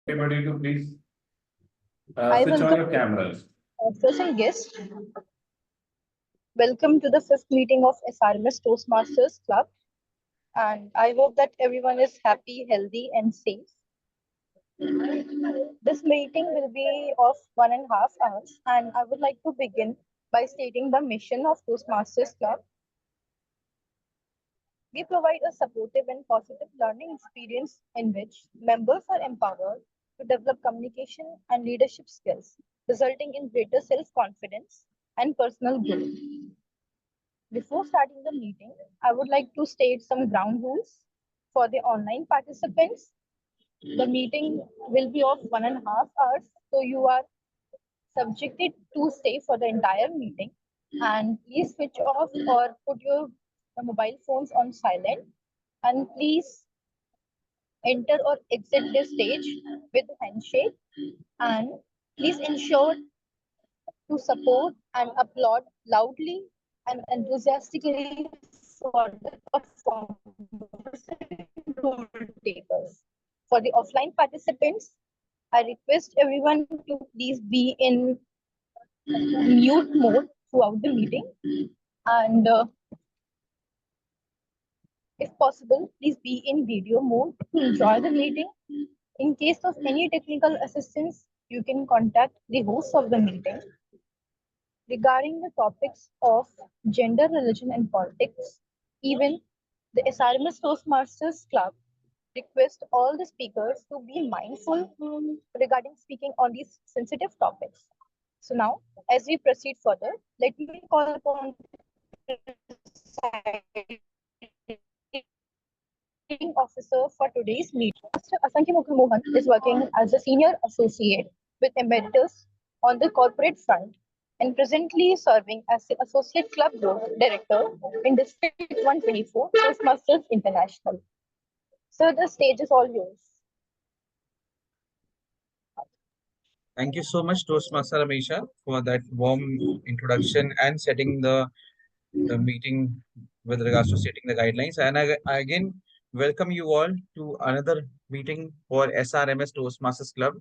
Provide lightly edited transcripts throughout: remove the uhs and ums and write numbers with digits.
Everybody to please I switch on welcome your cameras. officers and guests. Welcome to the fifth meeting of SRMS Toastmasters Club. And I hope that everyone is happy, healthy, and safe. This meeting will be of 1.5 hours, and I would like to begin by stating the mission of Toastmasters Club. We provide a supportive and positive learning experience in which members are empowered to develop communication and leadership skills, resulting in greater self confidence and personal growth. Before starting the meeting, I would like to state some ground rules for the online participants. The meeting will be of 1.5 hours, so you are subjected to stay for the entire meeting. And please switch off or put your mobile phones on silent. And please enter or exit the stage with handshake. And please ensure to support and applaud loudly and enthusiastically for the performers and role takers. For the offline participants, I request everyone to please be in mute mode throughout the meeting. And if possible, please be in video mode to enjoy the meeting. In case of any technical assistance, you can contact the host of the meeting. Regarding the topics of gender, religion, and politics, even the SRMS Toastmasters Club request all the speakers to be mindful regarding speaking on these sensitive topics. So now, as we proceed further, let me call upon the presiding officer for today's meeting. Mr. Asankhya Mohan is working as a senior associate with emeritus on the corporate front and presently serving as the associate club director in District 124 Toastmasters International. Sir, the stage is all yours. Thank you so much, Toastmaster Amisha, for that warm introduction and setting the meeting with regards to setting the guidelines. And I again welcome you all to another meeting for SRMS Toastmasters Club.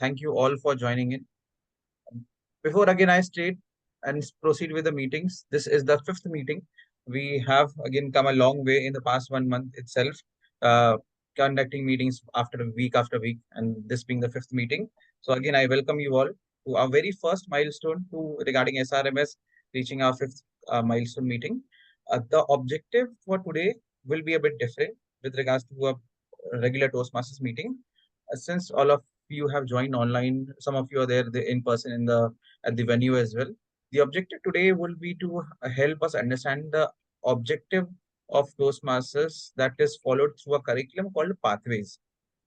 Thank you all for joining in. Before again I state and proceed with the meetings, this is the fifth meeting. We have again come a long way in the past 1 month itself, uh, conducting meetings after week, and this being the fifth meeting. So again, I welcome you all to our very first milestone to regarding SRMS reaching our fifth milestone meeting. The objective for today will be a bit different with regards to a regular Toastmasters meeting. Since all of you have joined online, some of you are there in person in the at the venue as well. The objective today will be to help us understand the objective of Toastmasters that is followed through a curriculum called Pathways.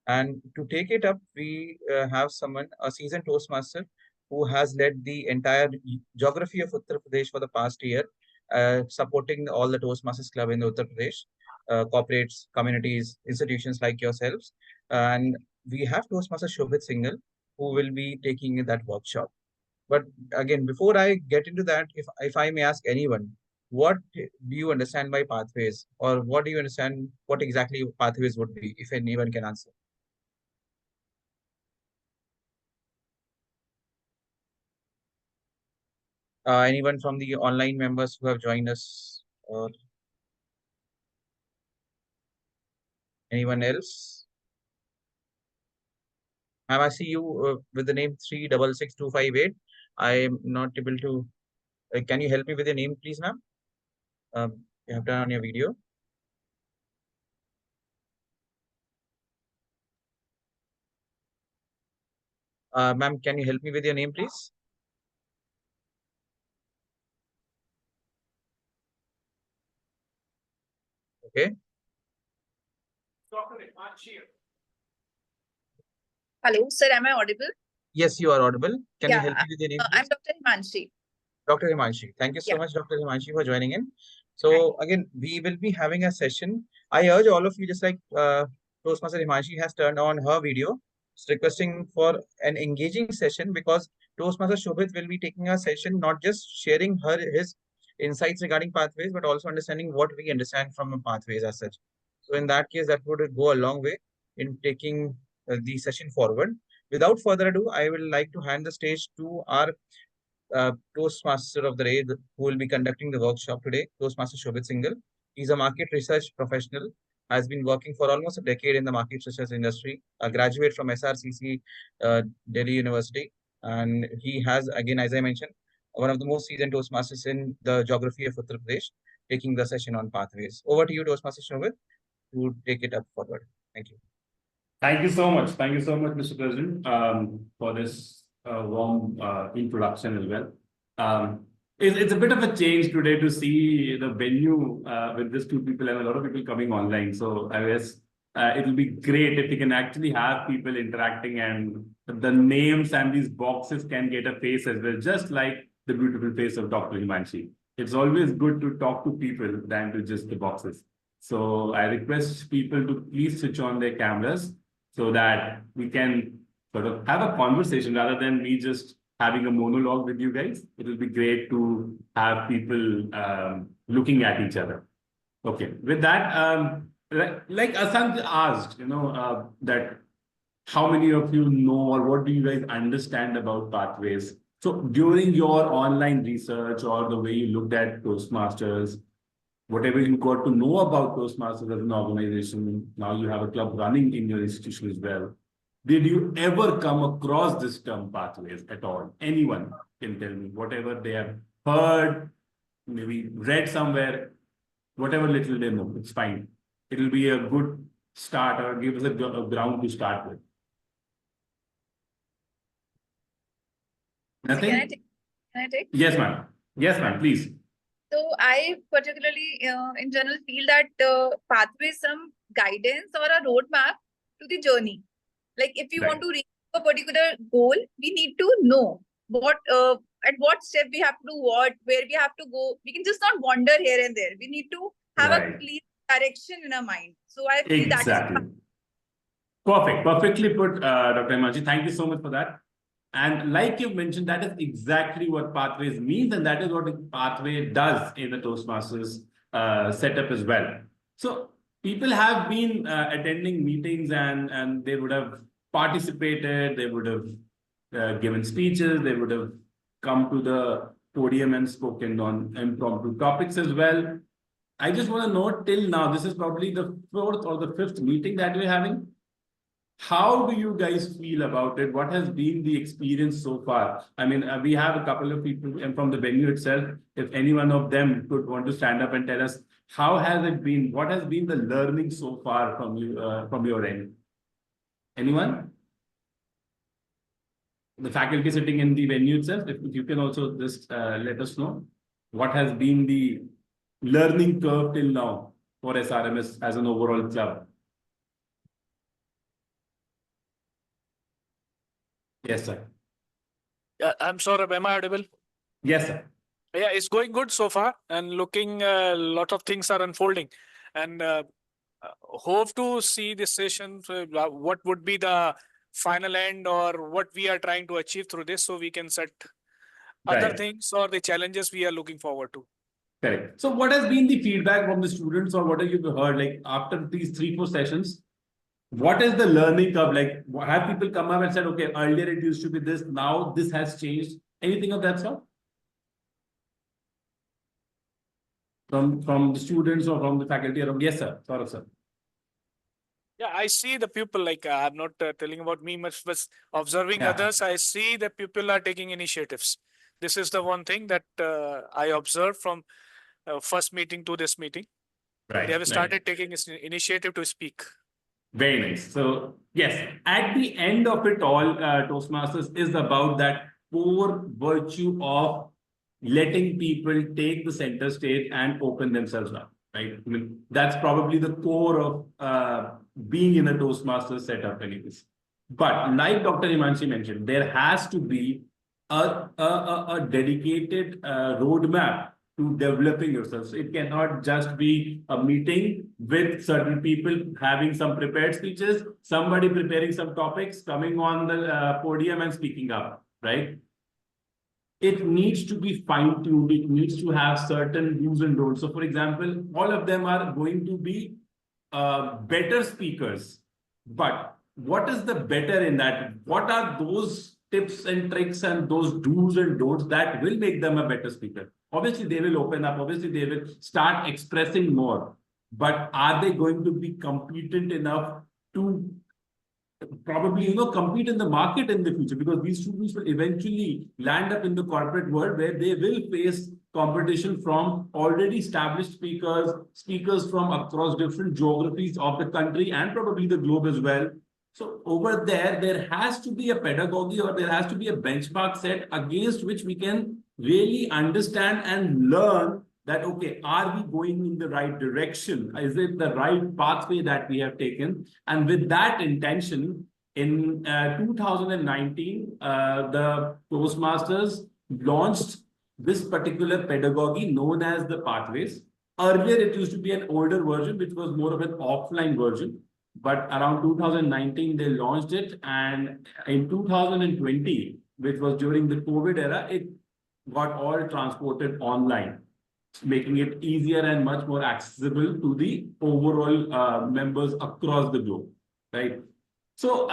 And to take it up, we have someone, a seasoned Toastmaster, who has led the entire geography of Uttar Pradesh for the past year, supporting all the Toastmasters Club in the Uttar Pradesh, corporates, communities, institutions like yourselves. And we have Toastmaster Shobhit Singhal, who will be taking that workshop. But again, before I get into that, if I may ask anyone, what do you understand by pathways, or what do you understand what exactly pathways would be, if anyone can answer? Anyone from the online members who have joined us, or anyone else? Ma'am, I see you with the name 366258. I am not able to. Can you help me with your name, please, ma'am? You have done on your video. Ma'am, can you help me with your name, please? Okay. Hello, sir. Am I audible? Yes, you are audible. Can you Yeah, help me with your name, I'm please? Dr. Himanshi. Dr. Himanshi. Thank you so Yeah. much, Dr. Himanshi, for joining in. So again, we will be having a session. I urge all of you, just like Toastmaster Himanshi has turned on her video, requesting for an engaging session, because Toastmaster Shobhit will be taking a session, not just sharing his insights regarding pathways, but also understanding what we understand from pathways as such. So in that case, that would go a long way in taking the session forward. Without further ado, I will like to hand the stage to our Toastmaster of the day, who will be conducting the workshop today, Toastmaster Shobhit Singhal. He's a market research professional, has been working for almost a decade in the market research industry, a graduate from SRCC, Delhi University. And he has, again, as I mentioned, one of the most seasoned Toastmasters in the geography of Uttar Pradesh, taking the session on pathways. Over to you, Toastmaster Shobhit, to take it up forward. Thank you. Thank you so much. Thank you so much, Mr. President, for this warm introduction as well. It's a bit of a change today to see the venue with these two people and a lot of people coming online. So I guess it will be great if we can actually have people interacting and the names and these boxes can get a face as well, just like the beautiful face of Dr. Himanshi. It's always good to talk to people than to just the boxes. So I request people to please switch on their cameras so that we can sort of have a conversation rather than me just having a monologue with you guys. It will be great to have people looking at each other. Okay, with that, like Asankhya asked, that how many of you know or what do you guys understand about pathways? So during your online research or the way you looked at Toastmasters, whatever you got to know about Toastmasters as an organization, now you have a club running in your institution as well. Did you ever come across this term pathways at all? Anyone can tell me whatever they have heard, maybe read somewhere, whatever little they know, it's fine. It'll be a good start or give us a ground to start with. Nothing? Can I take? Yes, ma'am. Yes, ma'am, please. So I particularly, in general, feel that pathway is some guidance or a roadmap to the journey. Like if you want to reach a particular goal, we need to know what, at what step we have to do what, where we have to go. We can just not wander here and there. We need to have a clear direction in our mind. So I feel exactly. Perfect. Perfectly put, Dr. Himanshi. Thank you so much for that. And like you mentioned, that is exactly what pathways means, and that is what a pathway does in the Toastmasters setup as well. So people have been attending meetings and they would have participated, they would have given speeches, they would have come to the podium and spoken on impromptu topics as well. I just want to know till now, this is probably the 4th or the 5th meeting that we're having. How do you guys feel about it? What has been the experience so far? I mean, we have a couple of people from the venue itself. If any one of them could want to stand up and tell us, how has it been? What has been the learning so far from you, from your end? Anyone? The faculty sitting in the venue itself, if you can also just let us know what has been the learning curve till now for SRMS as an overall club. Yes, sir. Yeah, I'm sorry, am I audible? Yes, sir. Yeah, it's going good so far and looking a lot of things are unfolding and hope to see this session, what would be the final end or what we are trying to achieve through this so we can set other things or the challenges we are looking forward to. Correct. So what has been the feedback from the students or what have you heard like after these 3-4 sessions? What is the learning curve? Like, have people come up and said, okay, earlier it used to be this, now this has changed? Anything of that sort? From the students or from the faculty around? Yes, sir. Sorry, sir. Yeah, I see the people, like I'm not telling about me much, but observing others, I see that people are taking initiatives. This is the one thing that I observed from first meeting to this meeting. Right. They have started taking initiative to speak. Very nice. So yes, at the end of it all, Toastmasters is about that core virtue of letting people take the center stage and open themselves up, right? I mean, that's probably the core of being in a Toastmasters setup anyways. But like Dr. Himanshi mentioned, there has to be a dedicated roadmap to developing yourself. So it cannot just be a meeting with certain people having some prepared speeches, somebody preparing some topics, coming on the podium and speaking up, right? It needs to be fine-tuned. It needs to have certain do's and don'ts. So for example, all of them are going to be better speakers, but what is the better in that? What are those tips and tricks and those do's and don'ts that will make them a better speaker? Obviously, they will open up. Obviously, they will start expressing more. But are they going to be competent enough to probably compete in the market in the future? Because these students will eventually land up in the corporate world where they will face competition from already established speakers from across different geographies of the country and probably the globe as well. So over there has to be a pedagogy, or there has to be a benchmark set against which we can really understand and learn that, okay, are we going in the right direction? Is it the right pathway that we have taken? And with that intention, in 2019, the Toastmasters launched this particular pedagogy known as the pathways. Earlier, it used to be an older version, which was more of an offline version. But around 2019, they launched it. And in 2020, which was during the COVID era, it got all transported online, making it easier and much more accessible to the overall members across the globe, right? So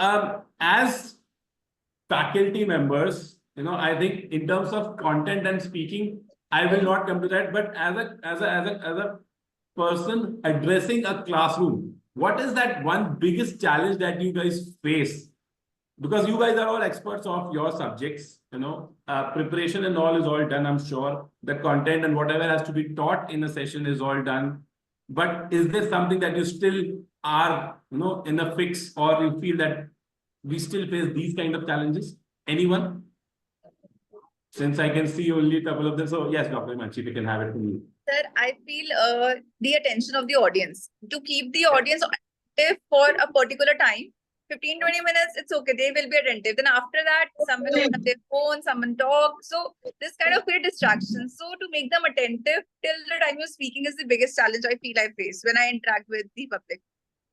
as faculty members, I think in terms of content and speaking, I will not come to that. But as a person addressing a classroom, what is that one biggest challenge that you guys face? Because you guys are all experts of your subjects, preparation and all is all done, I'm sure. The content and whatever has to be taught in a session is all done. But is there something that you still are, in a fix, or you feel that we still face these kind of challenges? Anyone? Since I can see only a couple of them. So yes, Dr. Manchi, we can have it from you. Sir, I feel the attention of the audience. To keep the audience attentive for a particular time, 15-20 minutes, it's okay. They will be attentive. Then after that, some will open up their phone, someone talk. So this kind of create distractions. So to make them attentive till the time you're speaking is the biggest challenge I feel I face when I interact with the public.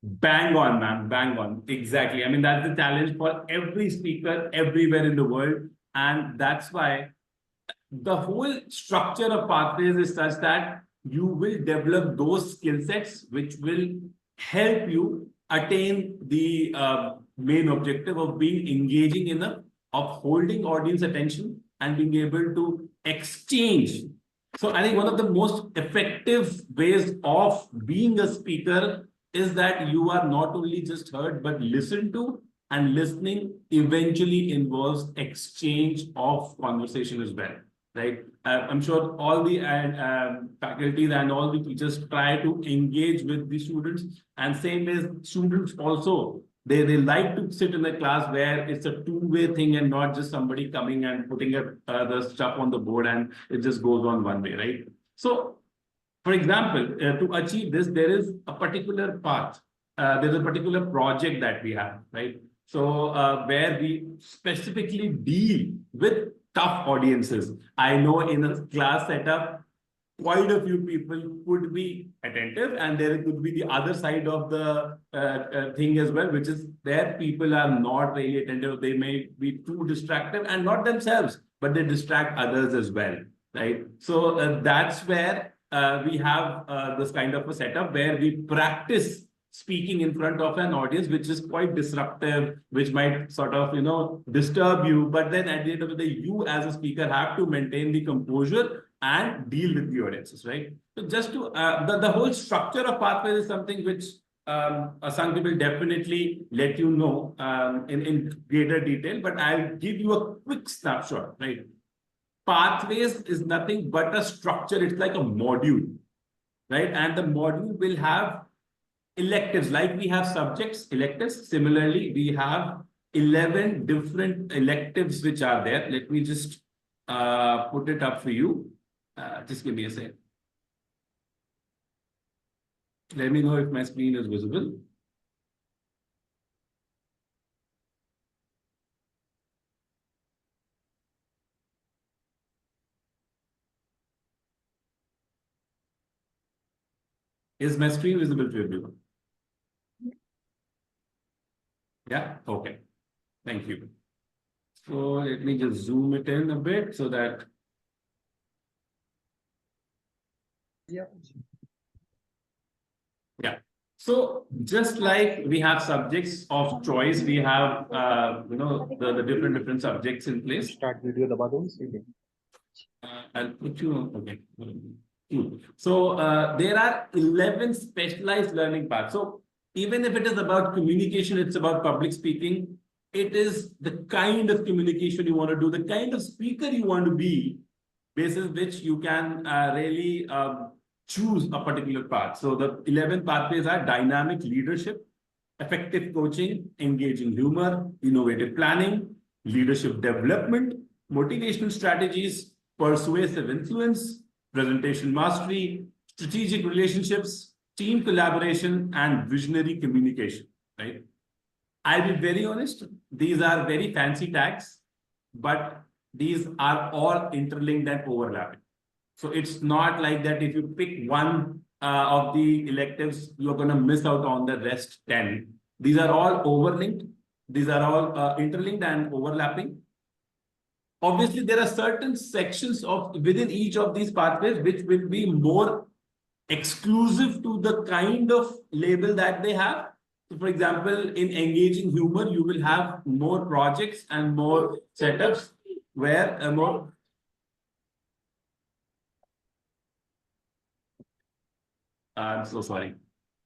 Bang on, man. Bang on. Exactly. I mean, that's the challenge for every speaker everywhere in the world. And that's why the whole structure of pathways is such that you will develop those skill sets which will help you attain the main objective of being engaging enough, of holding audience attention and being able to exchange. So I think one of the most effective ways of being a speaker is that you are not only just heard, but listened to, and listening eventually involves exchange of conversation as well, right? I'm sure all the faculties and all the teachers try to engage with the students, and same as students also, they like to sit in a class where it's a two-way thing and not just somebody coming and putting the stuff on the board and it just goes on one way, right? So, for example, to achieve this, there is a particular path. There's a particular project that we have, right? So where we specifically deal with tough audiences. I know in a class setup, quite a few people could be attentive, and there could be the other side of the thing as well, which is where people are not really attentive. They may be too distracted, and not themselves, but they distract others as well, right? So that's where we have this kind of a setup where we practice speaking in front of an audience, which is quite disruptive, which might sort of, disturb you. But then at the end of the day, you as a speaker have to maintain the composure and deal with the audiences, right? So just to, the whole structure of pathways is something which Asankhya will definitely let you know in greater detail, but I'll give you a quick snapshot, right? Pathways is nothing but a structure. It's like a module, right? And the module will have electives, like we have subjects, electives. Similarly, we have 11 different electives which are there. Let me just put it up for you. Just give me a second. Let me know if my screen is visible. Is my screen visible to everyone? Yeah, okay. Thank you. So let me just zoom it in a bit so that. Yeah. So just like we have subjects of choice, we have the different subjects in place. Start video दबा दो इसीलिए. I'll put you on. Okay. Cool. So there are 11 specialized learning paths. So even if it is about communication, it's about public speaking. It is the kind of communication you want to do, the kind of speaker you want to be, basis which you can really choose a particular path. So the 11 pathways are dynamic leadership, effective coaching, engaging humor, innovative planning, leadership development, motivational strategies, persuasive influence, presentation mastery, strategic relationships, team collaboration, and visionary communication, right? I'll be very honest, these are very fancy tags, but these are all interlinked and overlapping. So it's not like that if you pick one of the electives, you're going to miss out on the rest 10. These are all overlinked. These are all interlinked and overlapping. Obviously, there are certain sections of within each of these pathways which will be more exclusive to the kind of label that they have. So for example, in engaging humor, you will have more projects and more setups where more. I'm so sorry.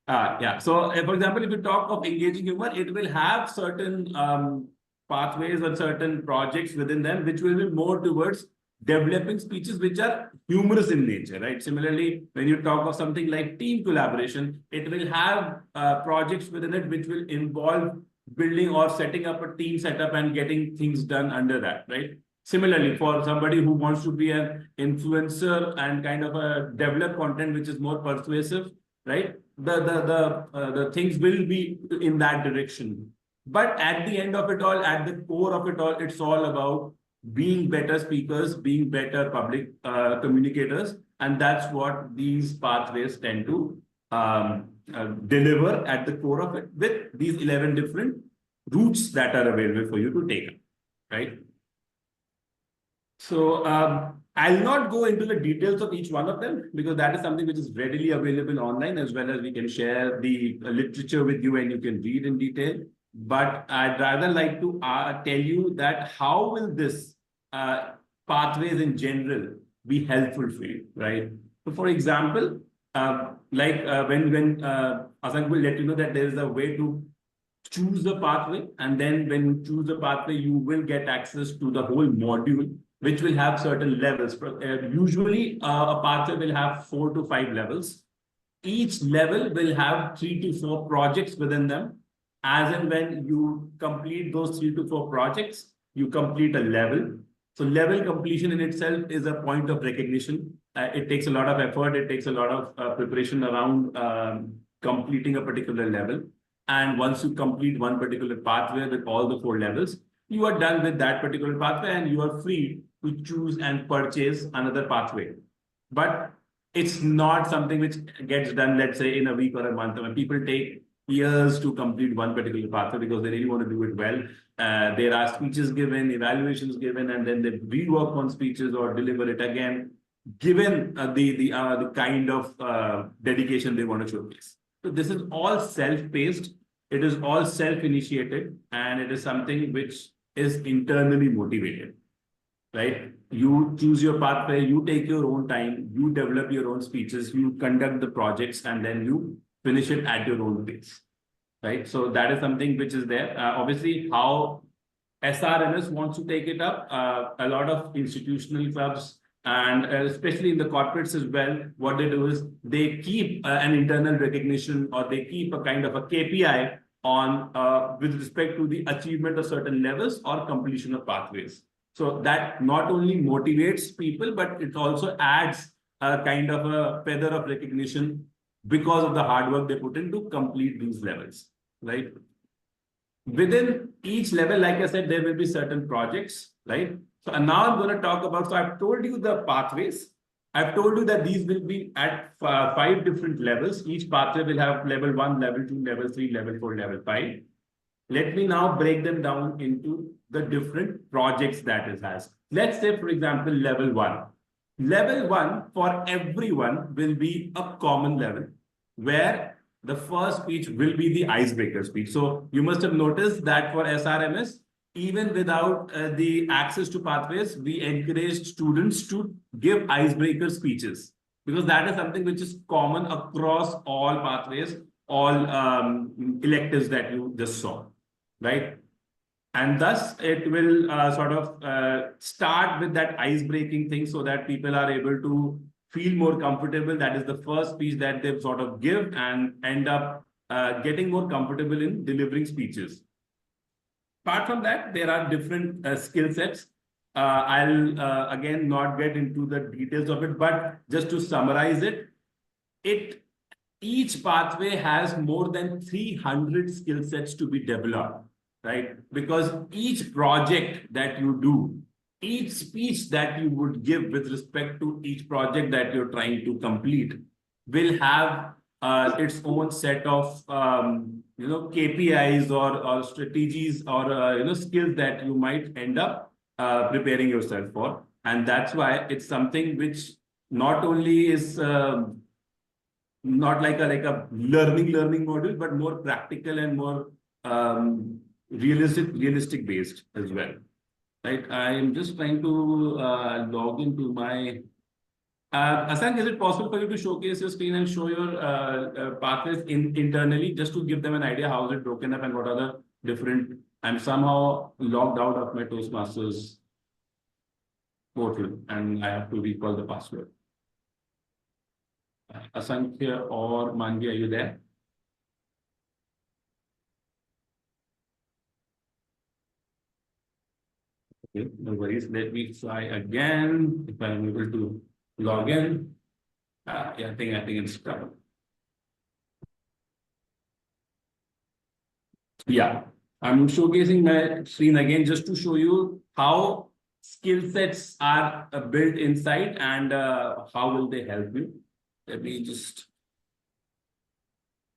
Yeah. So, for example, if you talk of engaging humor, it will have certain pathways or certain projects within them, which will be more towards developing speeches which are humorous in nature, right? Similarly, when you talk of something like team collaboration, it will have projects within it which will involve building or setting up a team setup and getting things done under that, right? Similarly, for somebody who wants to be an influencer and kind of develop content which is more persuasive, right? The things will be in that direction. But at the end of it all, at the core of it all, it's all about being better speakers, being better public communicators. And that's what these pathways tend to deliver at the core of it with these 11 different routes that are available for you to take, right? So I'll not go into the details of each one of them because that is something which is readily available online, as well as we can share the literature with you and you can read in detail. But I'd rather like to tell you that how will this pathways in general be helpful for you, right? So for example, when Asankhya will let you know that there is a way to choose the pathway, and then when you choose the pathway, you will get access to the whole module, which will have certain levels. Usually, a pathway will have 4 to 5 levels. Each level will have 3 to 4 projects within them. As and when you complete those 3 to 4 projects, you complete a level. So level completion in itself is a point of recognition. It takes a lot of effort. It takes a lot of preparation around completing a particular level. And once you complete one particular pathway with all the 4 levels, you are done with that particular pathway and you are free to choose and purchase another pathway. But it's not something which gets done, let's say, in a week or a month. When people take years to complete one particular pathway because they really want to do it well. There are speeches given, evaluations given, and then they rework on speeches or deliver it again, given the kind of dedication they want to showcase. So this is all self-paced. It is all self-initiated, and it is something which is internally motivated, right? You choose your pathway, you take your own time, you develop your own speeches, you conduct the projects, and then you finish it at your own pace, right? So that is something which is there. Obviously, how SRMS wants to take it up, a lot of institutional clubs, and especially in the corporates as well, what they do is they keep an internal recognition, or they keep a kind of a KPI on with respect to the achievement of certain levels or completion of pathways. So that not only motivates people, but it also adds a kind of a feather of recognition because of the hard work they put in to complete these levels, right? Within each level, like I said, there will be certain projects, right? So now I'm going to talk about, so I've told you the pathways. I've told you that these will be at 5 different levels. Each pathway will have level 1, level 2, level 3, level 4, level 5. Let me now break them down into the different projects that it has. Let's say, for example, level 1. Level 1 for everyone will be a common level where the first speech will be the icebreaker speech. So you must have noticed that for SRMS, even without the access to pathways, we encouraged students to give icebreaker speeches, because that is something which is common across all pathways, all electives that you just saw, right? And thus it will sort of start with that ice-breaking thing so that people are able to feel more comfortable. That is the first speech that they sort of give and end up getting more comfortable in delivering speeches. Apart from that, there are different skill sets. I'll again not get into the details of it, but just to summarize it, each pathway has more than 300 skill sets to be developed, right? Because each project that you do, each speech that you would give with respect to each project that you're trying to complete will have its own set of KPIs or strategies or skills that you might end up preparing yourself for. And that's why it's something which not only is not like a learning model, but more practical and more realistic based as well. Right. I am just trying to log into my. Asank, is it possible for you to showcase your screen and show your pathways internally, just to give them an idea how is it broken up and what are the different? I'm somehow logged out of my Toastmasters portal and I have to recall the password. Asankhya or Manvi, are you there? Okay, no worries. Let me try again if I'm able to log in. Yeah, I think it's done. Yeah, I'm showcasing my screen again just to show you how skill sets are built inside and how will they help you. Let me just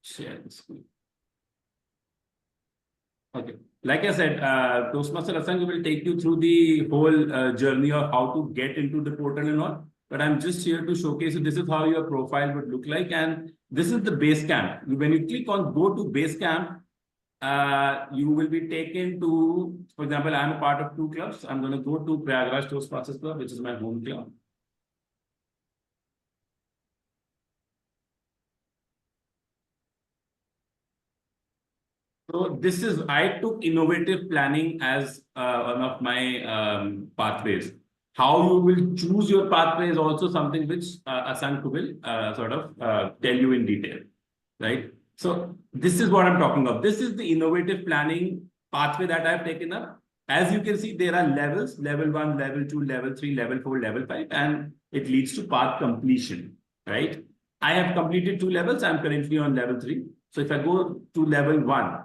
share the screen. Okay, like I said, Toastmaster Asankhya will take you through the whole journey of how to get into the portal and all. But I'm just here to showcase you. This is how your profile would look like, and this is the base camp. When you click on go to base camp, you will be taken to, for example, I'm a part of 2 clubs. I'm going to go to Prayagraj Toastmasters Club, which is my home club. So this is, I took innovative planning as one of my pathways. How you will choose your pathway is also something which Asank will sort of tell you in detail, right? So this is what I'm talking about. This is the innovative planning pathway that I've taken up. As you can see, there are levels, level 1, level 2, level 3, level 4, level 5, and it leads to path completion, right? I have completed 2 levels. I'm currently on level 3. So if I go to level 1,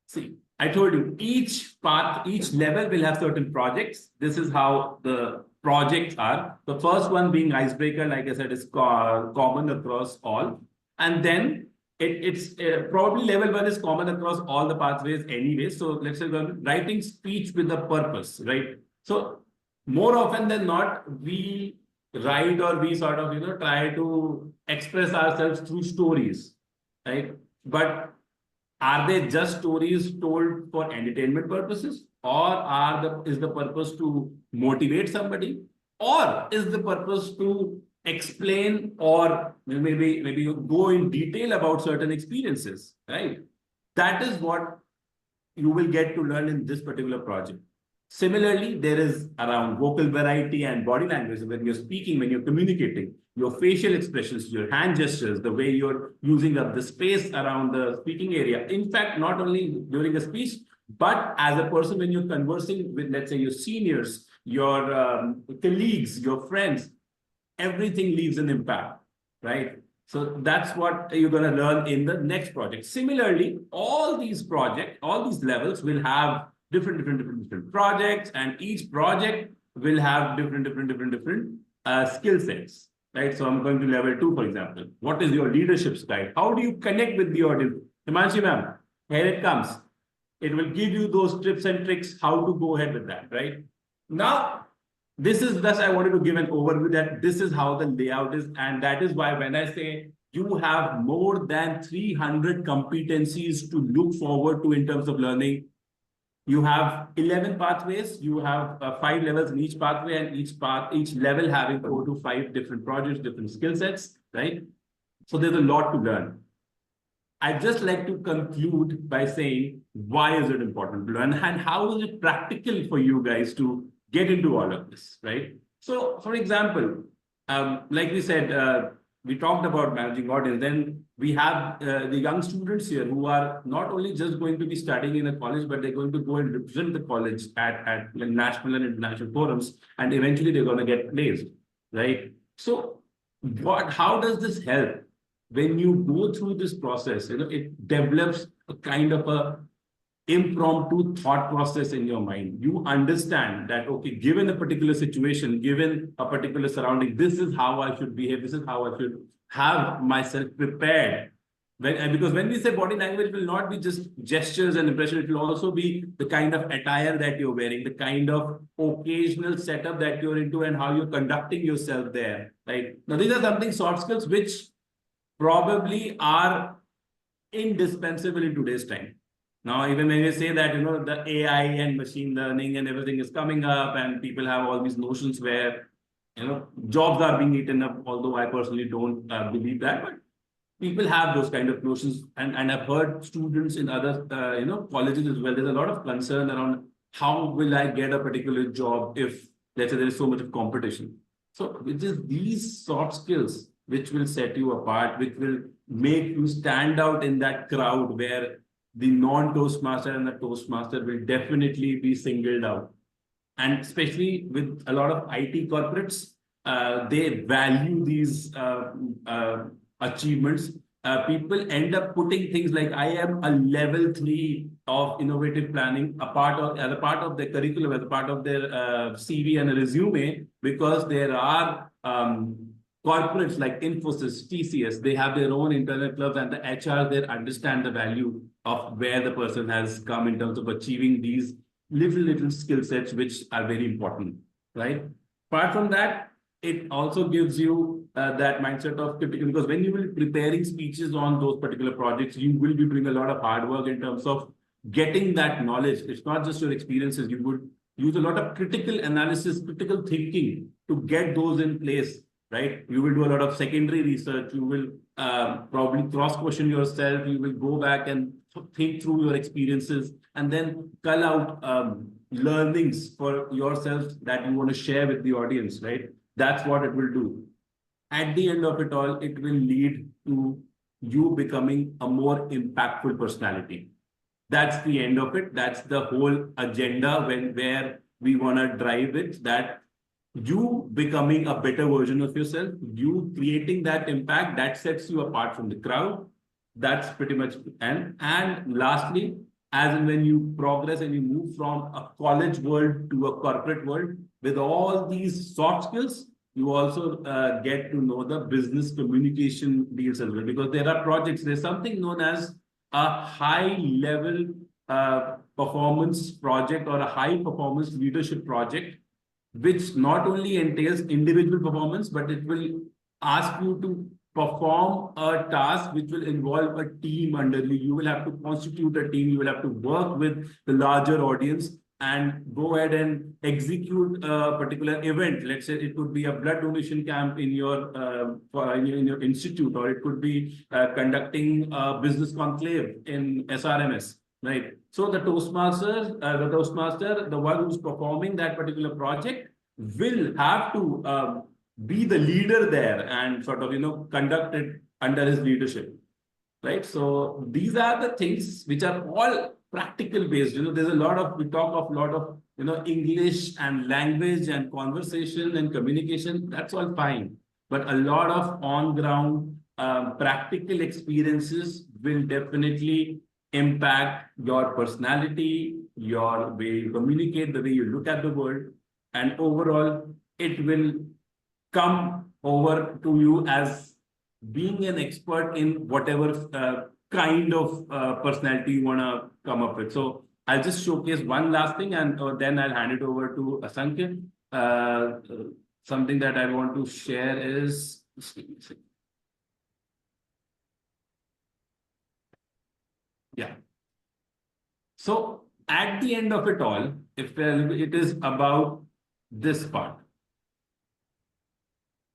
see, I told you each path, each level will have certain projects. This is how the projects are. The first one being icebreaker, like I said, is common across all. And then it's probably level 1 is common across all the pathways anyway. So let's say we're writing speech with a purpose, right? So more often than not, we write or we sort of, try to express ourselves through stories, right? But are they just stories told for entertainment purposes, or is the purpose to motivate somebody, or is the purpose to explain or maybe you go in detail about certain experiences, right? That is what you will get to learn in this particular project. Similarly, there is around vocal variety and body language. When you're speaking, when you're communicating, your facial expressions, your hand gestures, the way you're using up the space around the speaking area. In fact, not only during a speech, but as a person, when you're conversing with, let's say, your seniors, your colleagues, your friends, everything leaves an impact, right? So that's what you're going to learn in the next project. Similarly, all these projects, all these levels will have different projects, and each project will have different skill sets, right? So I'm going to level 2, for example. What is your leadership style? How do you connect with the audience? Himanshi ma'am, here it comes. It will give you those tips and tricks how to go ahead with that, right? Now, this is thus I wanted to give an overview that this is how the layout is, and that is why when I say you have more than 300 competencies to look forward to in terms of learning. You have 11 pathways. You have 5 levels in each pathway, and each level having 4 to 5 different projects, different skill sets, right? So there's a lot to learn. I'd just like to conclude by saying, why is it important to learn, and how is it practical for you guys to get into all of this, right? So, for example, like we said, we talked about managing audience. Then we have the young students here who are not only just going to be studying in a college, but they're going to go and represent the college at national and international forums, and eventually they're going to get placed, right? So, how does this help? When you go through this process, it develops a kind of a impromptu thought process in your mind. You understand that, okay, given a particular situation, given a particular surrounding, this is how I should behave, this is how I should have myself prepared. Because when we say body language, it will not be just gestures and impression, it will also be the kind of attire that you're wearing, the kind of occasional setup that you're into, and how you're conducting yourself there. Right? Now, these are something soft skills which probably are indispensable in today's time. Now, even when we say that, the AI and machine learning and everything is coming up, and people have all these notions where, jobs are being eaten up, although I personally don't believe that, but people have those kind of notions. And I've heard students in other, colleges as well, there's a lot of concern around how will I get a particular job if, let's say, there is so much of competition. So it is these soft skills which will set you apart, which will make you stand out in that crowd where the non-Toastmaster and the Toastmaster will definitely be singled out. And especially with a lot of IT corporates, they value these achievements. People end up putting things like, I am a level 3 of innovative planning as a part of their curriculum, as a part of their CV and a resume, because there are corporates like Infosys, TCS, they have their own internal clubs, and the HR there understand the value of where the person has come in terms of achieving these little skill sets, which are very important, right? Apart from that, it also gives you that mindset of critical, because when you will be preparing speeches on those particular projects, you will be doing a lot of hard work in terms of getting that knowledge. It's not just your experiences. You would use a lot of critical analysis, critical thinking to get those in place, right? You will do a lot of secondary research. You will probably cross-question yourself. You will go back and think through your experiences, and then cull out learnings for yourself that you want to share with the audience, right? That's what it will do. At the end of it all, it will lead to you becoming a more impactful personality. That's the end of it. That's the whole agenda where we want to drive it, that you becoming a better version of yourself, you creating that impact that sets you apart from the crowd. That's pretty much. And lastly, as and when you progress and you move from a college world to a corporate world, with all these soft skills, you also get to know the business communication deals as well, because there are projects. There's something known as a high level performance project or a high performance leadership project, which not only entails individual performance, but it will ask you to perform a task which will involve a team under you. You will have to constitute a team. You will have to work with the larger audience and go ahead and execute a particular event. Let's say it could be a blood donation camp in your institute, or it could be conducting a business conclave in SRMS, right? So the Toastmaster, the one who's performing that particular project, will have to be the leader there and sort of conduct it under his leadership, right? So these are the things which are all practical based. There's a lot of, we talk of a lot of English and language and conversation and communication. That's all fine, but a lot of on ground practical experiences will definitely impact your personality, your way you communicate, the way you look at the world, and overall it will come over to you as being an expert in whatever kind of personality you want to come up with. So I'll just showcase one last thing, and then I'll hand it over to Asankhya. Something that I want to share is, So at the end of it all, if it is about this part,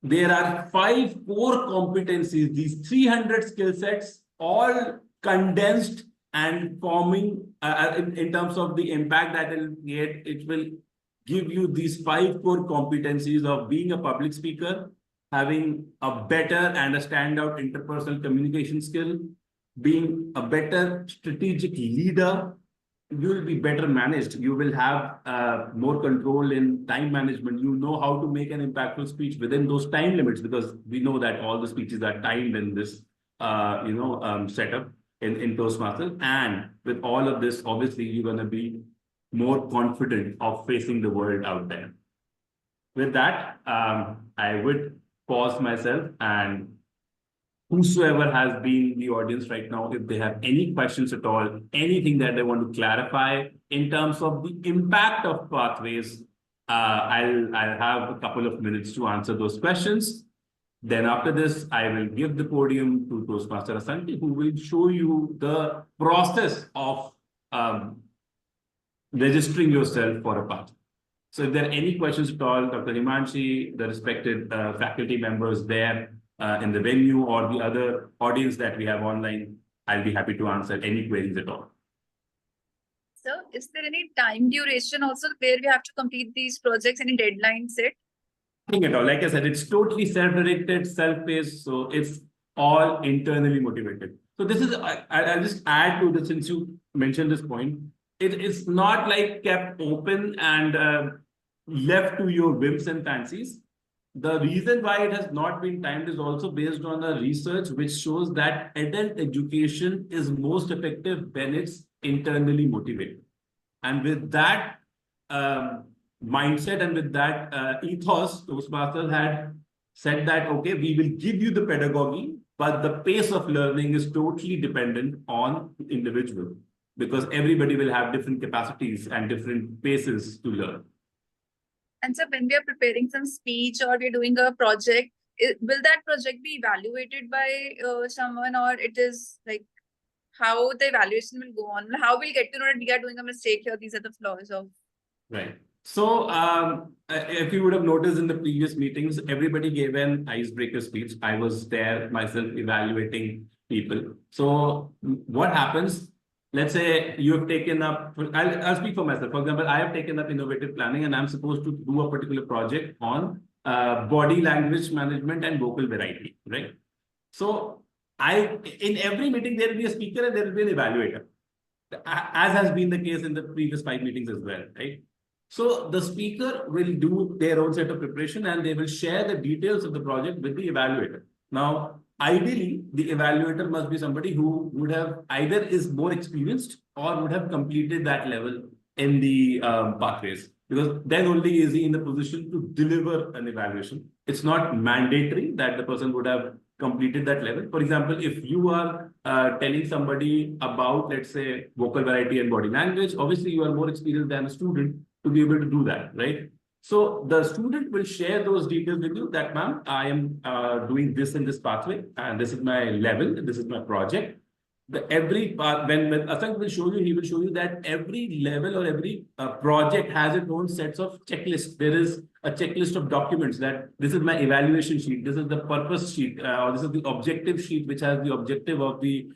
there are 5 core competencies, these 300 skill sets, all condensed and forming in terms of the impact that it will create. It will give you these 5 core competencies of being a public speaker, having a better and a standout interpersonal communication skill, being a better strategic leader. You will be better managed. You will have more control in time management. You know how to make an impactful speech within those time limits, because we know that all the speeches are timed in this, setup in Toastmasters. And with all of this, obviously, you're going to be more confident of facing the world out there. With that, I would pause myself, and whosoever has been the audience right now, if they have any questions at all, anything that they want to clarify in terms of the impact of pathways, I'll have a couple of minutes to answer those questions. Then after this, I will give the podium to Toastmaster Asankhya, who will show you the process of registering yourself for a path. So if there are any questions at all, Dr. Himanshi, the respected faculty members there in the venue, or the other audience that we have online, I'll be happy to answer any queries at all. Sir, is there any time duration also where we have to complete these projects, any deadline set? Nothing at all. Like I said, it's totally self-directed, self-paced, so it's all internally motivated. So this is, I'll just add to this, since you mentioned this point. It's not like kept open and left to your whims and fancies. The reason why it has not been timed is also based on a research which shows that adult education is most effective when it's internally motivated. And with that mindset and with that ethos, Toastmasters had said that, okay, we will give you the pedagogy, but the pace of learning is totally dependent on the individual, because everybody will have different capacities and different paces to learn. And so when we are preparing some speech or we're doing a project, will that project be evaluated by someone, or it is like how the evaluation will go on? How we'll get to know that we are doing a mistake here? These are the flaws of. Right. So if you would have noticed in the previous meetings, everybody gave an icebreaker speech. I was there myself evaluating people. So what happens? Let's say you have taken up, I'll speak for myself. For example, I have taken up innovative planning, and I'm supposed to do a particular project on body language management and vocal variety, right? So in every meeting, there will be a speaker and there will be an evaluator, as has been the case in the previous 5 meetings as well, right? So the speaker will do their own set of preparation, and they will share the details of the project with the evaluator. Now, ideally, the evaluator must be somebody who would have either is more experienced or would have completed that level in the pathways, because then only is he in the position to deliver an evaluation. It's not mandatory that the person would have completed that level. For example, if you are telling somebody about, let's say, vocal variety and body language, obviously you are more experienced than a student to be able to do that, right? So the student will share those details with you that, ma'am, I am doing this in this pathway, and this is my level, this is my project. Every part, when Asank will show you, he will show you that every level or every project has its own sets of checklists. There is a checklist of documents that this is my evaluation sheet, this is the purpose sheet, or this is the objective sheet, which has the objective of the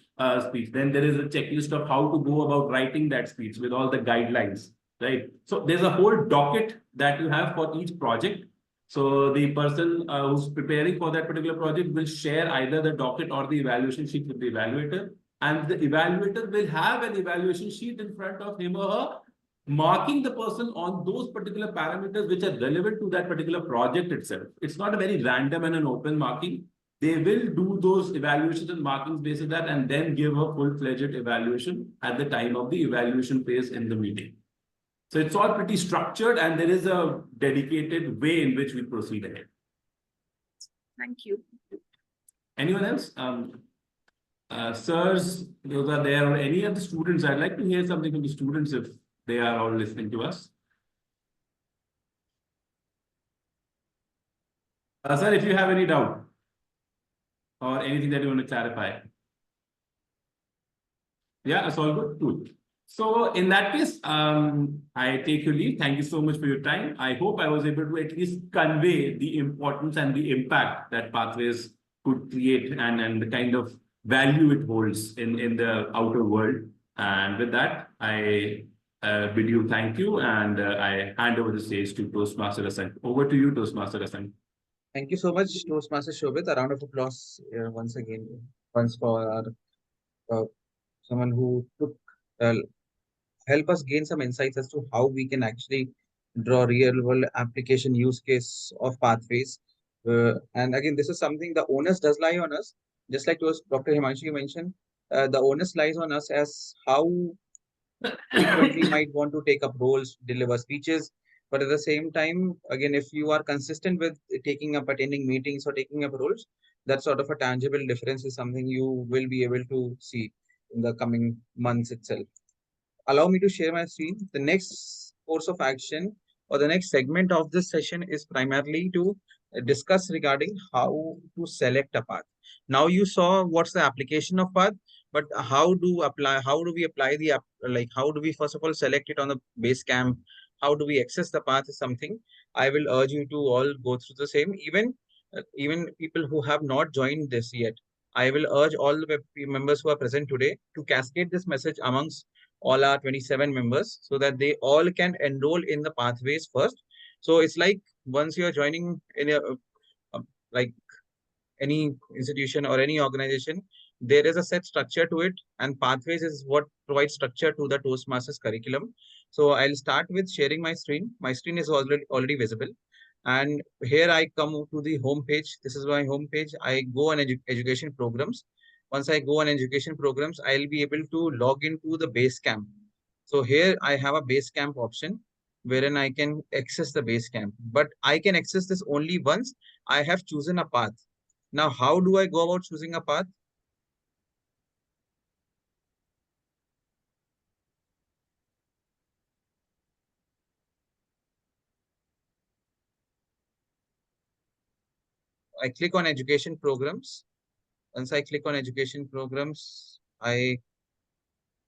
speech. Then there is a checklist of how to go about writing that speech with all the guidelines, right? So there's a whole docket that you have for each project. So the person who's preparing for that particular project will share either the docket or the evaluation sheet with the evaluator. And the evaluator will have an evaluation sheet in front of him or her, marking the person on those particular parameters which are relevant to that particular project itself. It's not a very random and an open marking. They will do those evaluations and markings based on that, and then give a full-fledged evaluation at the time of the evaluation phase in the meeting. So it's all pretty structured, and there is a dedicated way in which we proceed ahead. Thank you. Anyone else? Sirs, those are there, or any of the students? I'd like to hear something from the students if they are all listening to us. Sir, if you have any doubt or anything that you want to clarify. Yeah, it's all good. Cool. So in that case, I take your leave. Thank you so much for your time. I hope I was able to at least convey the importance and the impact that Pathways could create and the kind of value it holds in the outer world. And with that, I bid you thank you, and I hand over the stage to Toastmaster Asankhya. Over to you, Toastmaster Asankhya. Thank you so much, Toastmaster Shobhit. A round of applause once again, once for our, someone who took uh, help us gain some insights as to how we can actually draw real world application use case of pathways. And again, this is something the onus does lie on us, just like Dr. Himanshu mentioned. The onus lies on us as how frequently might want to take up roles, deliver speeches. But at the same time, again, if you are consistent with taking up attending meetings or taking up roles, that sort of a tangible difference is something you will be able to see in the coming months itself. Allow me to share my screen. The next course of action or the next segment of this session is primarily to discuss regarding how to select a path. Now you saw what's the application of path, but how do we apply the like how do we first of all select it on the base camp? How do we access the path is something I will urge you to all go through the same. Even people who have not joined this yet, I will urge all the members who are present today to cascade this message amongst all our 27 members so that they all can enroll in the pathways first. So it's like once you're joining in like any institution or any organization, there is a set structure to it, and pathways is what provides structure to the Toastmasters curriculum. So I'll start with sharing my screen. My screen is already visible. And here I come to the home page. This is my home page. I go on education programs. Once I go on education programs, I'll be able to log into the base camp. So here I have a base camp option wherein I can access the base camp. But I can access this only once I have chosen a path. Now, how do I go about choosing a path? I click on education programs. Once I click on education programs, I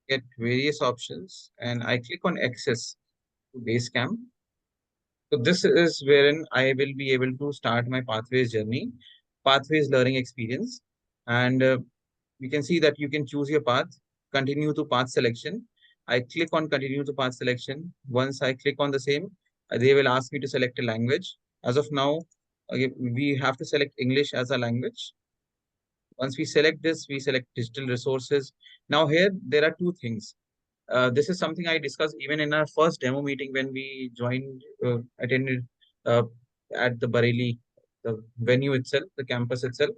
get various options and I click on access to Basecamp. So this is wherein I will be able to start my pathways journey, pathways learning experience. And you can see that you can choose your path, continue to path selection. I click on continue to path selection. Once I click on the same, they will ask me to select a language. As of now, we have to select English as a language. Once we select this, we select digital resources. Now here, there are two things. This is something I discussed even in our first demo meeting when we attended uh, at the Bareilly, the venue itself, the campus itself,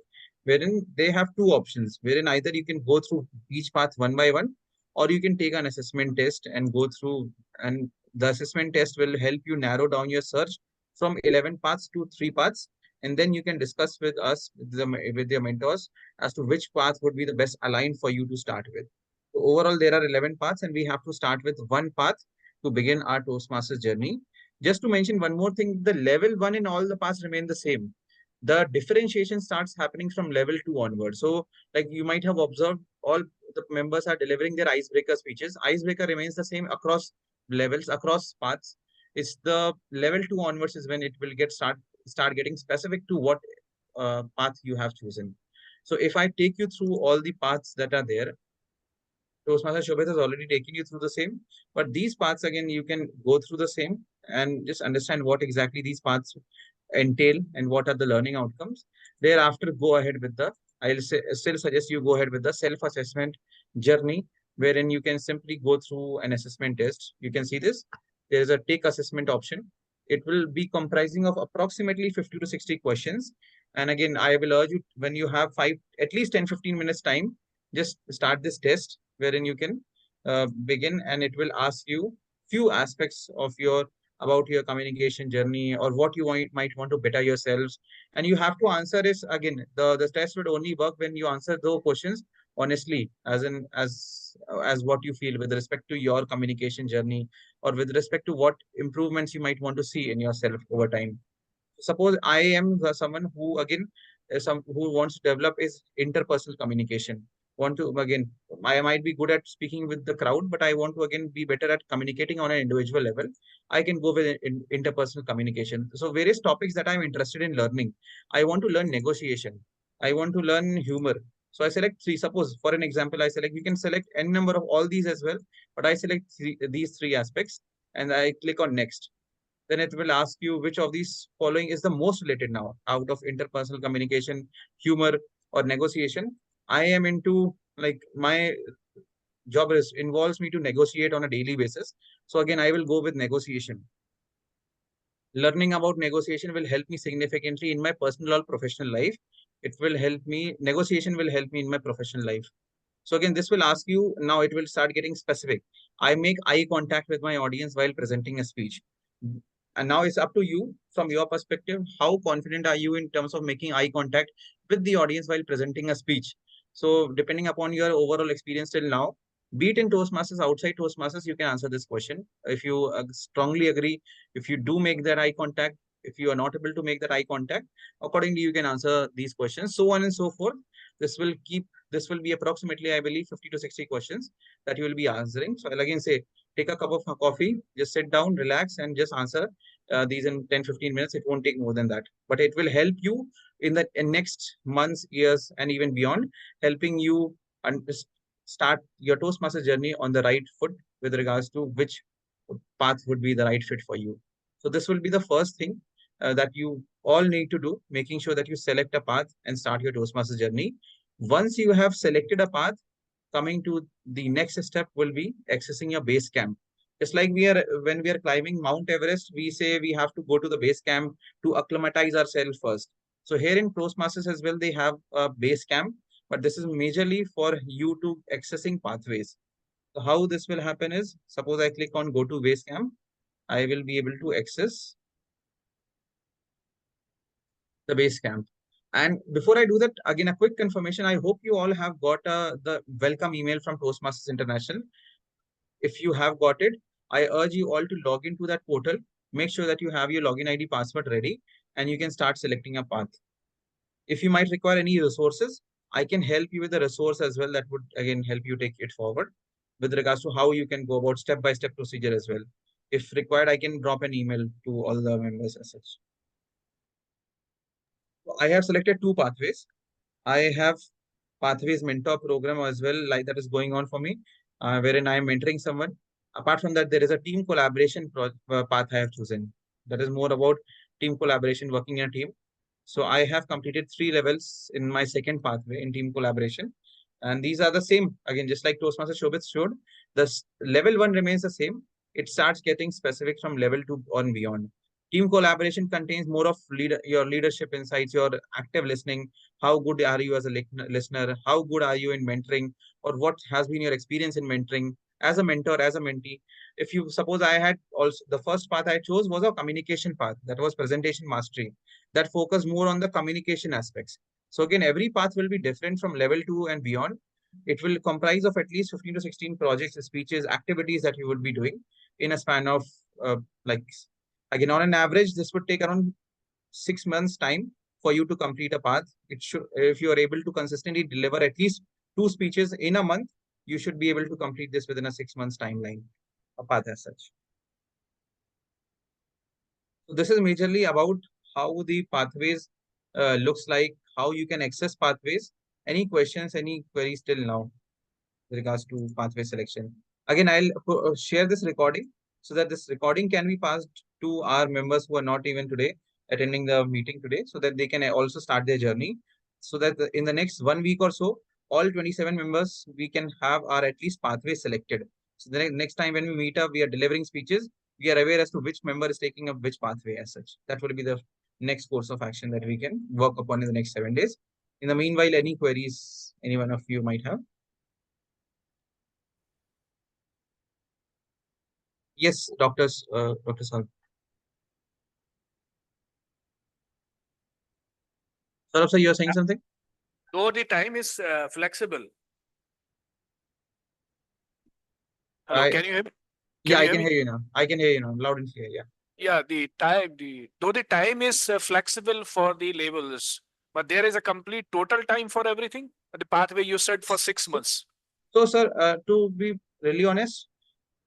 wherein they have two options, wherein either you can go through each path one by one, or you can take an assessment test and go through, and the assessment test will help you narrow down your search from 11 paths to 3 paths, and then you can discuss with us, with your mentors, as to which path would be the best aligned for you to start with. So overall, there are 11 paths, and we have to start with one path to begin our Toastmasters journey. Just to mention one more thing, the level 1 in all the paths remain the same. The differentiation starts happening from level 2 onward. So, like you might have observed, all the members are delivering their icebreaker speeches. Icebreaker remains the same across levels, across paths. It's the level 2 onwards is when it will start getting specific to what path you have chosen. So if I take you through all the paths that are there, Toastmaster Shobhit has already taken you through the same, but these paths again, you can go through the same and just understand what exactly these paths entail and what are the learning outcomes. Thereafter, go ahead with the, still suggest you go ahead with the self-assessment journey, wherein you can simply go through an assessment test. You can see this. There is a take assessment option. It will be comprising of approximately 50 to 60 questions. And again, I will urge you when you have at least 10-15 minutes time, just start this test wherein you can begin, and it will ask you few aspects of about your communication journey or what you might want to better yourselves. And you have to answer this again. The test would only work when you answer those questions honestly, as what you feel with respect to your communication journey or with respect to what improvements you might want to see in yourself over time. Suppose I am someone who again who wants to develop is interpersonal communication. want to, again, I might be good at speaking with the crowd, but I want to again be better at communicating on an individual level. I can go with interpersonal communication. So various topics that I'm interested in learning. I want to learn negotiation. I want to learn humor. So I select three. Suppose for an example, I select, you can select n number of all these as well, but I select these three aspects and I click on next. Then it will ask you which of these following is the most related now out of interpersonal communication, humor, or negotiation. I am into, like, my job is involves me to negotiate on a daily basis. So again, I will go with negotiation. Learning about negotiation will help me significantly in my personal or professional life. It will help me, negotiation will help me in my professional life. So again, this will ask you, now it will start getting specific. I make eye contact with my audience while presenting a speech. And now it's up to you, from your perspective, how confident are you in terms of making eye contact with the audience while presenting a speech? So depending upon your overall experience till now, be it in Toastmasters, outside Toastmasters, you can answer this question. If you strongly agree, if you do make that eye contact, if you are not able to make that eye contact, accordingly, you can answer these questions, so on and so forth. This will be approximately, I believe, 50 to 60 questions that you will be answering. So I'll again say, take a cup of coffee, just sit down, relax, and just answer these in 10-15 minutes. It won't take more than that, but it will help you in next months, years, and even beyond, helping you start your Toastmaster journey on the right foot with regards to which path would be the right fit for you. So this will be the first thing that you all need to do, making sure that you select a path and start your Toastmaster journey. Once you have selected a path, coming to the next step will be accessing your base camp. Just like when we are climbing Mount Everest, we say we have to go to the base camp to acclimatize ourselves first. So here in Toastmasters as well, they have a base camp, but this is majorly for you to accessing pathways. So how this will happen is, suppose I click on go to base camp, I will be able to access the base camp. And before I do that, again, a quick confirmation. I hope you all have got the welcome email from Toastmasters International. If you have got it, I urge you all to log into that portal. Make sure that you have your login ID password ready and you can start selecting a path. If you might require any resources, I can help you with the resource as well. That would again help you take it forward with regards to how you can go about step-by-step procedure as well. If required, I can drop an email to all the members as such. I have selected two pathways. I have pathways mentor program as well, like that is going on for me, wherein I am mentoring someone. Apart from that, there is a team collaboration path I have chosen. That is more about team collaboration, working in a team. So I have completed 3 levels in my second pathway in team collaboration. And these are the same, again, just like Toastmaster Shobhit showed, this level 1 remains the same. It starts getting specific from level 2 on beyond. Team collaboration contains more of your leadership insights, your active listening. How good are you as a listener? How good are you in mentoring? Or what has been your experience in mentoring as a mentor, as a mentee? If you suppose I had also, the first path I chose was a communication path, that was presentation mastery, that focus more on the communication aspects. So again, every path will be different from level 2 and beyond. It will comprise of at least 15 to 16 projects, speeches, activities that you would be doing in a span of like, again, on an average, this would take around 6 months time for you to complete a path. It should, if you are able to consistently deliver at least 2 speeches in a month, you should be able to complete this within a 6 months timeline, a path as such. So this is majorly about how the pathways looks like, how you can access pathways. Any questions, any queries till now with regards to pathway selection? Again, I'll share this recording so that this recording can be passed to our members who are not even today attending the meeting today, so that they can also start their journey. So that in the next 1 week or so, all 27 members, we can have our at least pathway selected. So the next time when we meet up, we are delivering speeches, we are aware as to which member is taking up which pathway as such. That will be the next course of action that we can work upon in the next 7 days. In the meanwhile, any queries any one of you might have? Yes, Dr. Sal. Saurabh sir, you are saying something? Though the time is flexible. Hello, can you hear me? Yeah, you I hear can me? hear you now. I can hear you now, loud and clear. Yeah. Yeah, though the time is flexible for the labels, but there is a complete total time for everything. The pathway you said for 6 months. So, sir, to be really honest,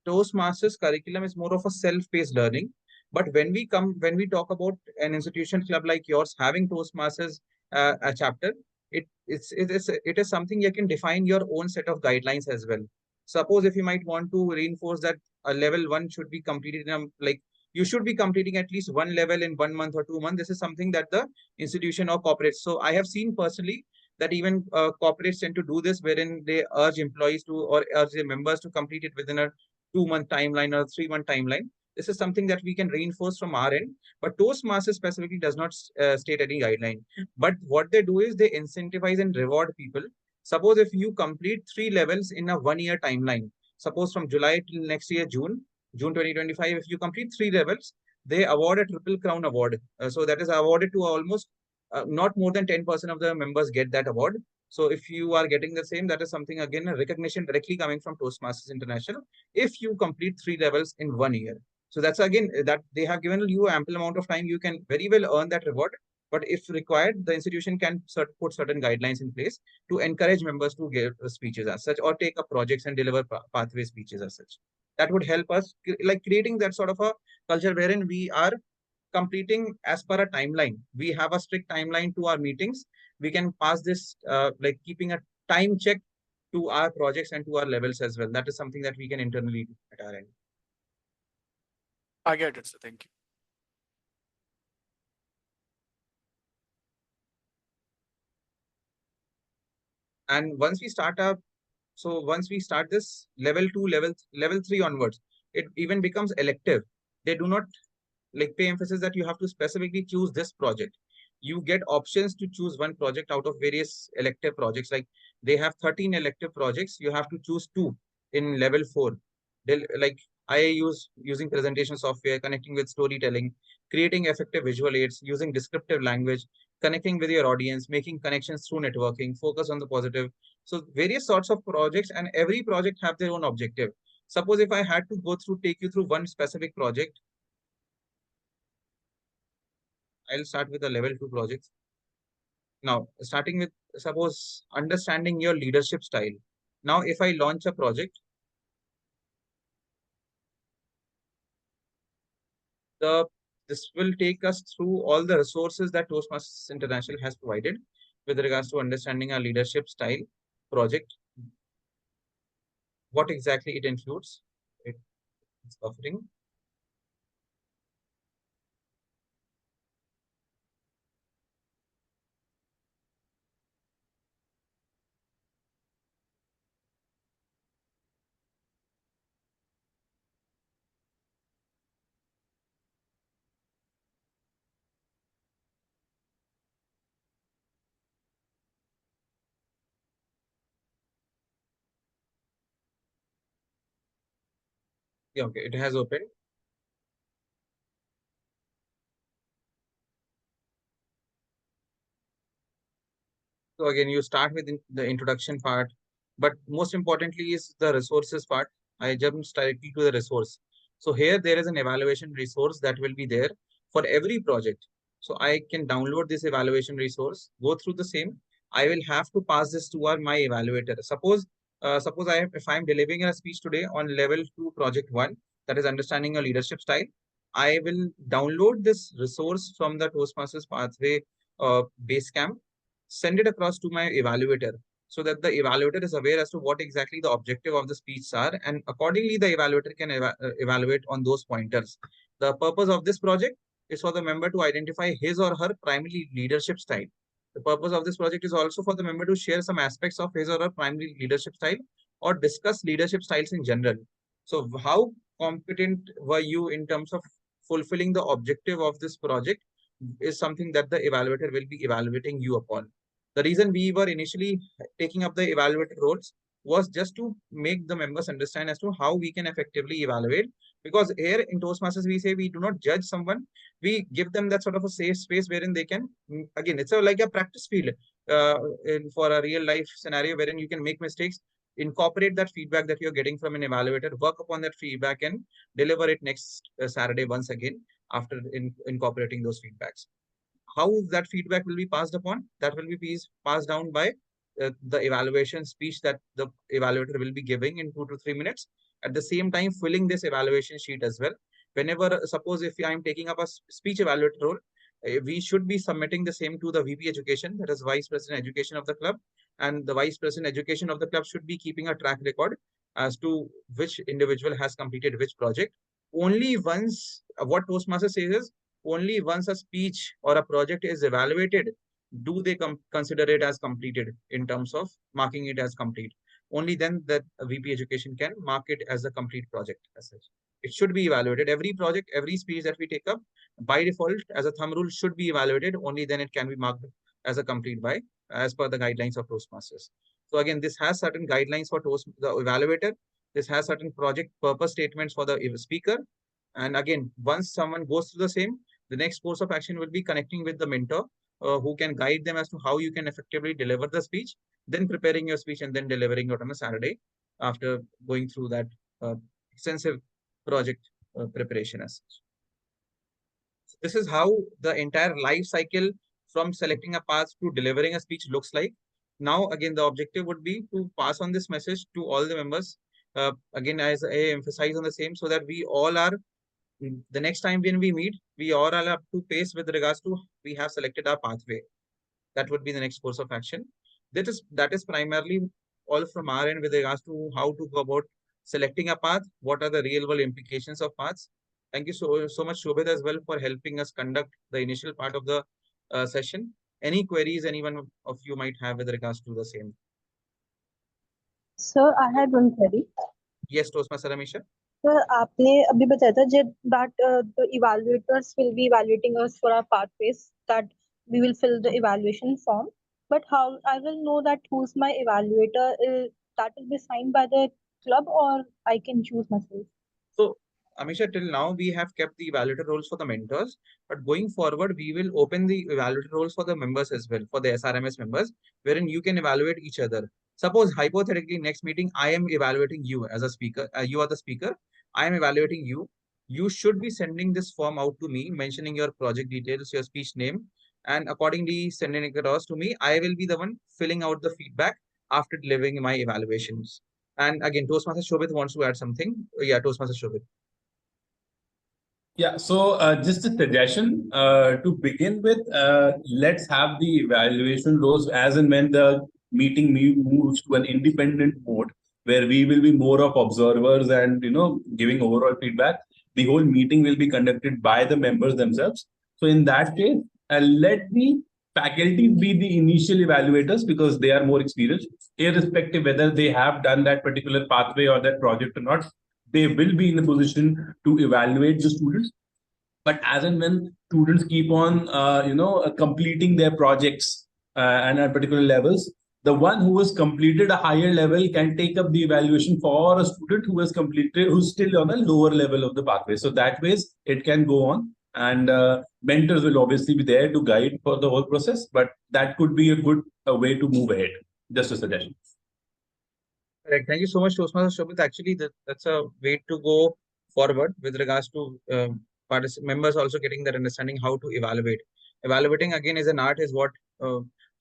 Toastmasters curriculum is more of a self-paced learning. But when we talk about an institution club like yours having Toastmasters a chapter, it is something you can define your own set of guidelines as well. Suppose if you might want to reinforce that a level one should be completed in a, like you should be completing at least one level in 1 month or 2 months. This is something that the institution or corporates. So I have seen personally that even corporates tend to do this, wherein they urge employees to or urge their members to complete it within a 2 month timeline or 3 month timeline. This is something that we can reinforce from our end, but Toastmasters specifically does not state any guideline. But what they do is they incentivize and reward people. Suppose if you complete 3 levels in a 1 year timeline, suppose from July till next year, June 2025, if you complete 3 levels, they award a triple crown award. So that is awarded to almost not more than 10% of the members get that award. So if you are getting the same, that is something again, a recognition directly coming from Toastmasters International if you complete 3 levels in 1 year. So that's again that they have given you ample amount of time. You can very well earn that reward. But if required, the institution can put certain guidelines in place to encourage members to give speeches as such or take up projects and deliver pathway speeches as such. That would help us like creating that sort of a culture wherein we are completing as per a timeline. We have a strict timeline to our meetings. We can pass this like keeping a time check to our projects and to our levels as well. That is something that we can internally do at our end. I get it, sir. Thank you. And once we start up, so once we start this level 2, level 3 onwards, it even becomes elective. They do not like pay emphasis that you have to specifically choose this project. You get options to choose one project out of various elective projects. Like they have 13 elective projects. You have to choose 2 in level 4. Like I using presentation software, connecting with storytelling, creating effective visual aids, using descriptive language, connecting with your audience, making connections through networking, focus on the positive. So various sorts of projects, and every project have their own objective. Suppose if I had to take you through one specific project, I'll start with the level 2 projects. Now, starting with suppose understanding your leadership style. Now, if I launch a project, this will take us through all the resources that Toastmasters International has provided with regards to understanding our leadership style project, what exactly it includes. It's offering. Yeah, okay, it has opened. So again, you start with the introduction part, but most importantly is the resources part. I jump directly to the resource. So here there is an evaluation resource that will be there for every project. So I can download this evaluation resource, go through the same. I will have to pass this to my evaluator. Suppose if I'm delivering a speech today on level 2 project 1, that is understanding a leadership style, I will download this resource from the Toastmasters pathway Basecamp, send it across to my evaluator so that the evaluator is aware as to what exactly the objective of the speech are, and accordingly the evaluator can evaluate on those pointers. The purpose of this project is for the member to identify his or her primary leadership style. The purpose of this project is also for the member to share some aspects of his or her primary leadership style or discuss leadership styles in general. So how competent were you in terms of fulfilling the objective of this project is something that the evaluator will be evaluating you upon. The reason we were initially taking up the evaluator roles was just to make the members understand as to how we can effectively evaluate. Because here in Toastmasters, we say we do not judge someone. We give them that sort of a safe space wherein they can, again, it's like a practice field for a real life scenario wherein you can make mistakes, incorporate that feedback that you're getting from an evaluator, work upon that feedback and deliver it next Saturday once again after incorporating those feedbacks. how that feedback will be passed upon? That will be passed down by the evaluation speech that the evaluator will be giving in 2 to 3 minutes. At the same time, filling this evaluation sheet as well. Whenever, suppose if I am taking up a speech evaluator role, we should be submitting the same to the VP Education, that is Vice President Education of the club. And the Vice President Education of the club should be keeping a track record as to which individual has completed which project. Only once, what Toastmaster says is, only once a speech or a project is evaluated, do they consider it as completed in terms of marking it as complete. Only then that VP Education can mark it as a complete project as such. It should be evaluated. Every project, every speech that we take up, by default, as a thumb rule, should be evaluated. Only then it can be marked as a complete by, as per the guidelines of Toastmasters. So again, this has certain guidelines for the evaluator. This has certain project purpose statements for the speaker. And again, once someone goes through the same, the next course of action will be connecting with the mentor who can guide them as to how you can effectively deliver the speech, then preparing your speech and then delivering it on a Saturday after going through that extensive project preparation as such. So this is how the entire life cycle from selecting a path to delivering a speech looks like. Now, again, the objective would be to pass on this message to all the members. Again, as I emphasize on the same, so that we all are, the next time when we meet, we all are up to pace with regards to we have selected our pathway. That would be the next course of action. That is primarily all from our end with regards to how to go about selecting a path, what are the real world implications of paths. Thank you so much, Shobhit, as well, for helping us conduct the initial part of the session. Any queries anyone of you might have with regards to the same? Sir, I had one query. Yes, Toastmaster Amisha. Sir, आपने अभी बताया था that the evaluators will be evaluating us for our pathways, that we will fill the evaluation form. But how I will know that who's my evaluator? That will be signed by the club, or I can choose myself? So, Amisha, till now we have kept the evaluator roles for the mentors, but going forward, we will open the evaluator roles for the members as well, for the SRMS members, wherein you can evaluate each other. Suppose hypothetically, next meeting, I am evaluating you as a speaker. You are the speaker. I am evaluating you. You should be sending this form out to me, mentioning your project details, your speech name, and accordingly sending it across to me. I will be the one filling out the feedback after delivering my evaluations. And again, Toastmaster Shobhit wants to add something. Yeah, Toastmaster Shobhit. Yeah, so just a suggestion to begin with, let's have the evaluation roles as and when the meeting moves to an independent mode where we will be more of observers and giving overall feedback. The whole meeting will be conducted by the members themselves. So in that case, let the faculty be the initial evaluators because they are more experienced, irrespective whether they have done that particular pathway or that project or not. They will be in a position to evaluate the students. But as and when students keep on, completing their projects and at particular levels, the one who has completed a higher level can take up the evaluation for a student who has completed, who's still on a lower level of the pathway. So that ways it can go on, and mentors will obviously be there to guide for the whole process. But that could be a good way to move ahead. Just a suggestion. Correct. Thank you so much, Toastmaster Shobhit. Actually, that's a way to go forward with regards to members also getting that understanding how to evaluate. Evaluating again is an art, is what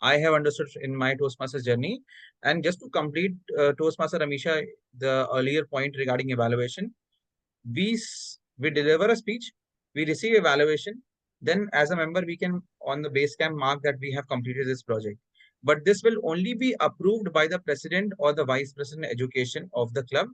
I have understood in my Toastmasters journey. And just to complete Toastmaster Amisha, the earlier point regarding evaluation, we deliver a speech, we receive evaluation, then as a member we can on the base camp mark that we have completed this project. But this will only be approved by the president or the vice president education of the club.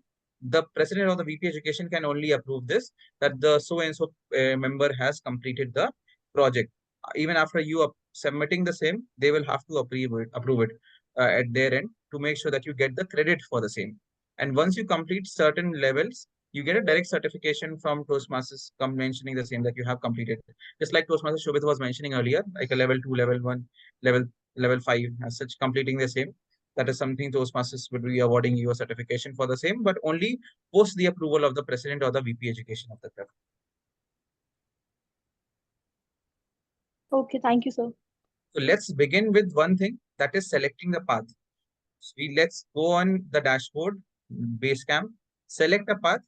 The president or the VP education can only approve this, that the so and so member has completed the project. Even after you are submitting the same, they will have to approve it at their end to make sure that you get the credit for the same. And once you complete certain levels, you get a direct certification from Toastmasters mentioning the same that you have completed. Just like Toastmasters Shobhit was mentioning earlier, like a level 2, level 1, level 5, as such, completing the same. That is something Toastmasters would be awarding you a certification for the same, but only post the approval of the president or the VP education of the club. Okay, thank you, sir. So let's begin with one thing, that is selecting the path. So let's go on the dashboard, Basecamp, select a path.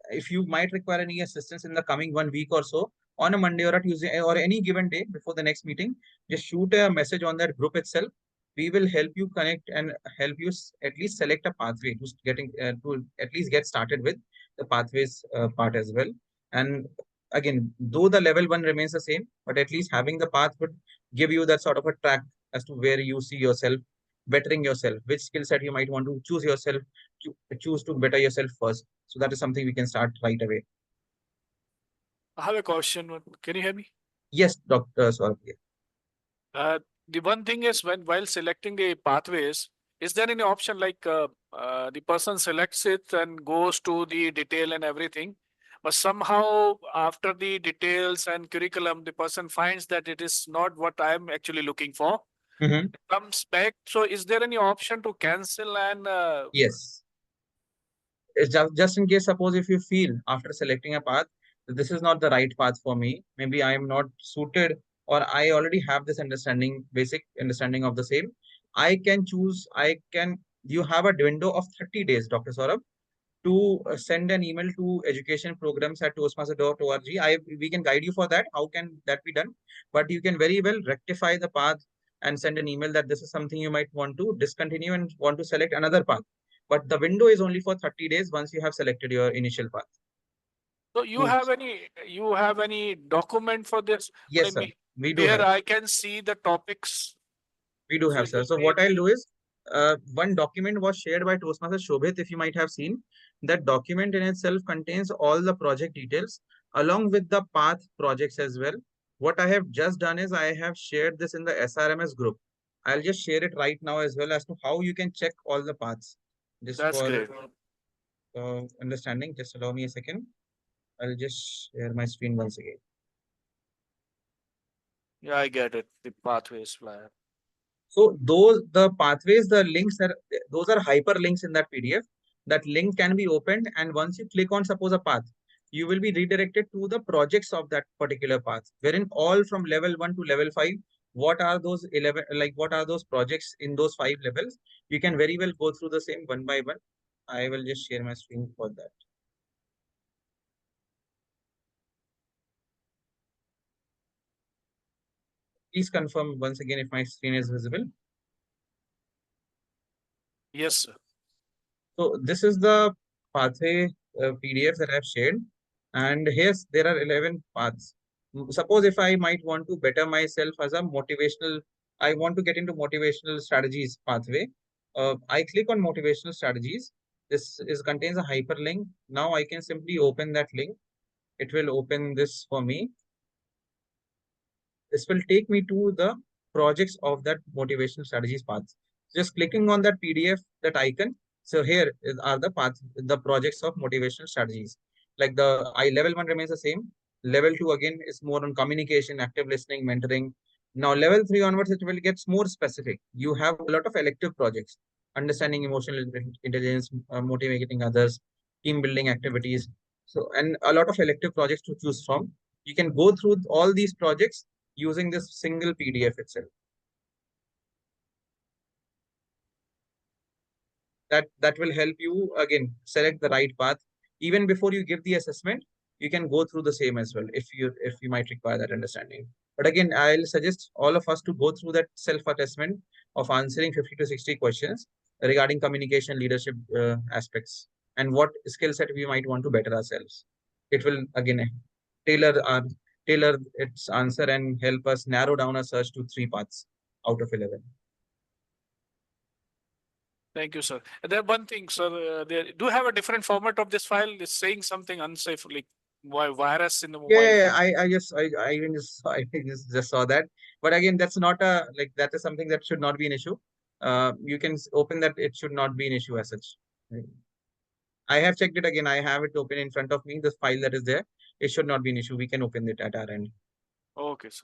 If you might require any assistance in the coming 1 week or so on a Monday or a Tuesday or any given day before the next meeting, just shoot a message on that group itself. We will help you connect and help you at least select a pathway to getting to at least get started with the pathways part as well. And again, though the level 1 remains the same, but at least having the path would give you that sort of a track as to where you see yourself bettering yourself, which skill set you might want to choose yourself, choose to better yourself first. So that is something we can start right away. I have a question. Can you hear me? Yes, Dr. Saurabh. The one thing is while selecting the pathways, is there any option like the person selects it and goes to the detail and everything, but somehow after the details and curriculum, the person finds that it is not what I am actually looking for, comes back. So is there any option to cancel and Yes. It's just in case, suppose if you feel after selecting a path that this is not the right path for me, maybe I am not suited or I already have this understanding, basic understanding of the same, I can choose, you have a window of 30 days, Dr. Saurabh, to send an email to education programs at toastmasters.org. We can guide you for that. How can that be done? But you can very well rectify the path and send an email that this is something you might want to discontinue and want to select another path. But the window is only for 30 days once you have selected your initial path. so you have any document for this? Yes, sir. We do Where have. I can see the topics. We do So have, sir. you So what I'll do is, one document was shared by Toastmasters Shobhit, if you might have seen. That document in itself contains all the project details along with the path projects as well. What I have just done is I have shared this in the SRMS group. I'll just share it right now as well as to how you can check all the paths. Just That's for great. understanding, just allow me a second. I'll just share my screen once again. Yeah, I get it. The pathways flyer. So the pathways, the links those are hyperlinks in that PDF. That link can be opened, and once you click on suppose a path, you will be redirected to the projects of that particular path, wherein all from level 1 to level 5, what are those 11, like what are those projects in those 5 levels? You can very well go through the same one by one. I will just share my screen for that. Please confirm once again if my screen is visible. Yes, sir. So this is the pathway PDF that I've shared. And here there are 11 paths. Suppose if I might want to better myself as a motivational, I want to get into motivational strategies pathway. I click on motivational strategies. This contains a hyperlink. Now I can simply open that link. It will open this for me. This will take me to the projects of that motivational strategies path. Just clicking on that PDF, that icon. So here are the paths, the projects of motivational strategies. Like level 1 remains the same. Level 2 again is more on communication, active listening, mentoring. Now level 3 onwards, it will get more specific. You have a lot of elective projects, understanding emotional intelligence, motivating others, team building activities. So, and a lot of elective projects to choose from. You can go through all these projects using this single PDF itself. That will help you again select the right path. Even before you give the assessment, you can go through the same as well if you might require that understanding. But again, I'll suggest all of us to go through that self-assessment of answering 50 to 60 questions regarding communication, leadership aspects, and what skill set we might want to better ourselves. It will again tailor our tailor its answer and help us narrow down our search to 3 paths out of 11. Thank you, sir. And then one thing, sir, they do have a different format of this file. It's saying something unsafe, like virus in the mobile Yeah, phone. I even just saw that. But again, that's not that is something that should not be an issue. You can open that. It should not be an issue as such. Right. I have checked it again. I have it open in front of me. The file that is there, it should not be an issue. We can open it at our end. Okay, sir.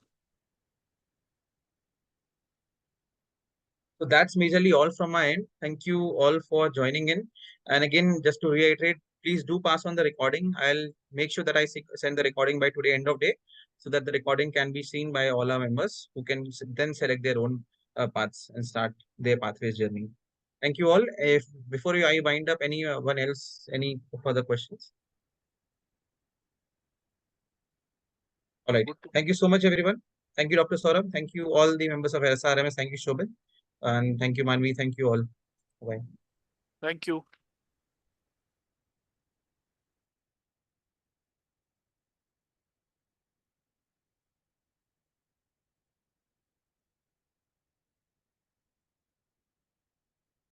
So that's majorly all from my end. Thank you all for joining in. And again, just to reiterate, please do pass on the recording. I'll make sure that I send the recording by today end of day, so that the recording can be seen by all our members who can then select their own paths and start their pathways journey. Thank you all. If before I wind up, anyone else, any further questions? All right. Good to- Thank you so much, everyone. Thank you, Dr. Saurabh. Thank you, all the members of SRMS. Thank you, Shobhit. And thank you, Manvi. Thank you all. Bye. Thank you.